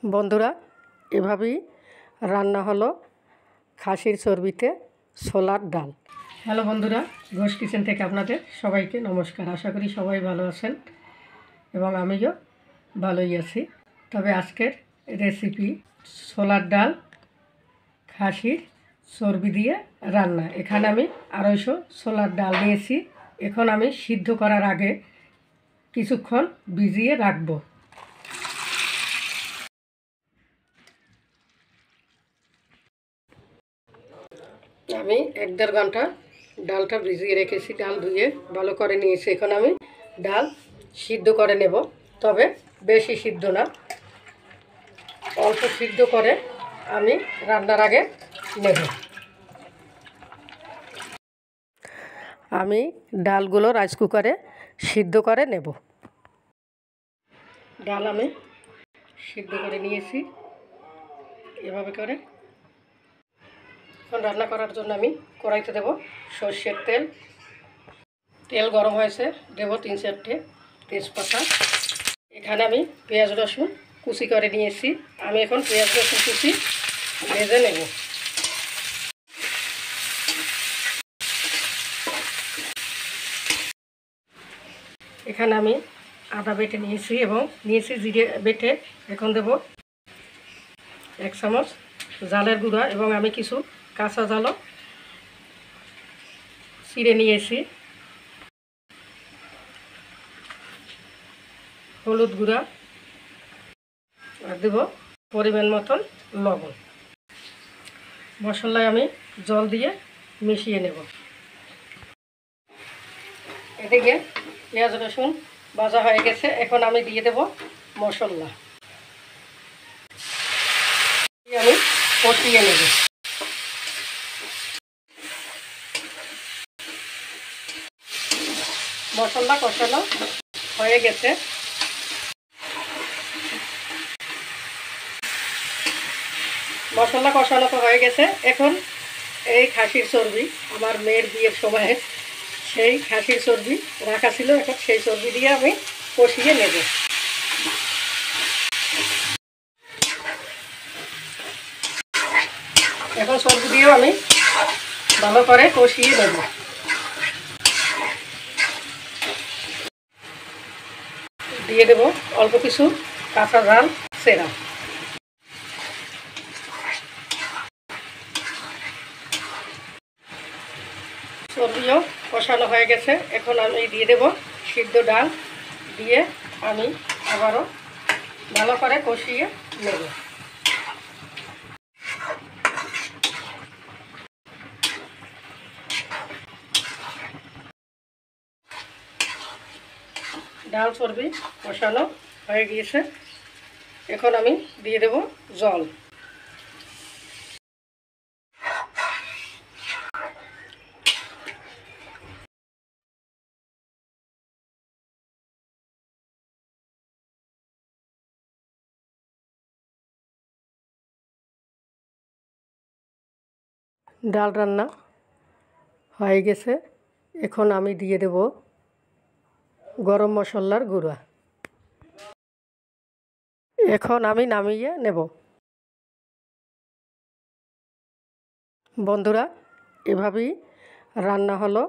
বন্ধুরা, এভাবেই রান্না হলো খাসির চর্বিতে ছোলার ডাল। হ্যালো বন্ধুরা, ঘোষ কিচেন থেকে আপনাদের সবাইকে নমস্কার। আশা করি সবাই ভালো আছেন এবং আমিও ভালোই আছি। তবে আজকের রেসিপি ছোলার ডাল খাসির চর্বি দিয়ে রান্না। এখানে আমি 250 ছোলার ডাল নিয়েছি। এখন আমি সিদ্ধ করার আগে কিছুক্ষণ ভিজিয়ে রাখবো। আমি 1-1.5 ঘন্টা ডালটা ভিজিয়ে রেখেছি। ডাল ধুয়ে ভালো করে নিয়েছি। এখন আমি ডাল সিদ্ধ করে নেব, তবে বেশি সিদ্ধ না, অল্প সিদ্ধ করে আমি রান্নার আগে নেব। আমি ডালগুলো রাইস কুকারে সিদ্ধ করে নেব। ডাল আমি সিদ্ধ করে নিয়েছি এভাবে করে। এখন রান্না করার জন্য আমি কড়াইতে দেব সর্ষের তেল। তেল গরম হয়েছে, দেব 3-4টে তেজপাতা। এখানে আমি পেঁয়াজ রসুন কুচি করে নিয়েছি। আমি এখন পেঁয়াজ রসুন কুচি ভেজে নেব। এখানে আমি আদা বেটে নিয়েছি এবং নিয়েছি জিরে বেটে। এখন দেব 1 চামচ জালের গুঁড়া এবং আমি কিছু কাঁচা জালও চিড়ে নিয়েছি। হলুদ গুঁড়া আর দেব পরিমাণ মতন লবণ। মশলায় আমি জল দিয়ে মিশিয়ে নেব। এদিকে পেঁয়াজ রসুন ভাজা হয়ে গেছে। এখন আমি দিয়ে দেব মশলা। আমি কষিয়ে নেব। মশলা কষানো হয়ে গেছে। মশলা কষানো তো হয়ে গেছে। এখন এই খাসির চর্বি, আমার মেয়ের বিয়ের সময় সেই খাসির চর্বি রাখা ছিল, এখন সেই চর্বি দিয়ে আমি কষিয়ে নেব। এখন চর্বি দিয়েও আমি ভালো করে কষিয়ে নেব। দিয়ে দেব অল্প কিছু কাঁচা ঝাল সেরা। চর্বিও কষানো হয়ে গেছে। এখন আমি দিয়ে দেব সিদ্ধ ডাল। দিয়ে আমি আবারও ভালো করে কষিয়ে নেব। ডাল চর্বি কষানো হয়ে গিয়েছে। এখন আমি দিয়ে দেব জল। ডাল রান্না হয়ে গেছে। এখন আমি দিয়ে দেব গরম মশলার গুঁড়া। এখন আমি নামিয়ে নেব। বন্ধুরা, এভাবেই রান্না হলো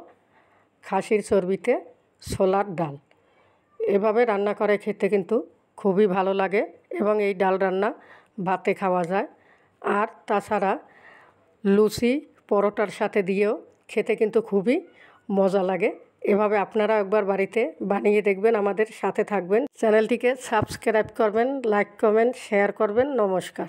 খাসির চর্বিতে ছোলার ডাল। এভাবে রান্না করে খেতে কিন্তু খুবই ভালো লাগে এবং এই ডাল রান্না ভাতে খাওয়া যায়। আর তাছাড়া লুচি পরোটার সাথে দিয়েও খেতে কিন্তু খুবই মজা লাগে। এভাবে আপনারা একবার বাড়িতে বানিয়ে দেখবেন, আমাদের সাথে থাকবেন। চ্যানেলটিকে সাবস্ক্রাইব করবেন, লাইক কমেন্ট শেয়ার করবেন। নমস্কার।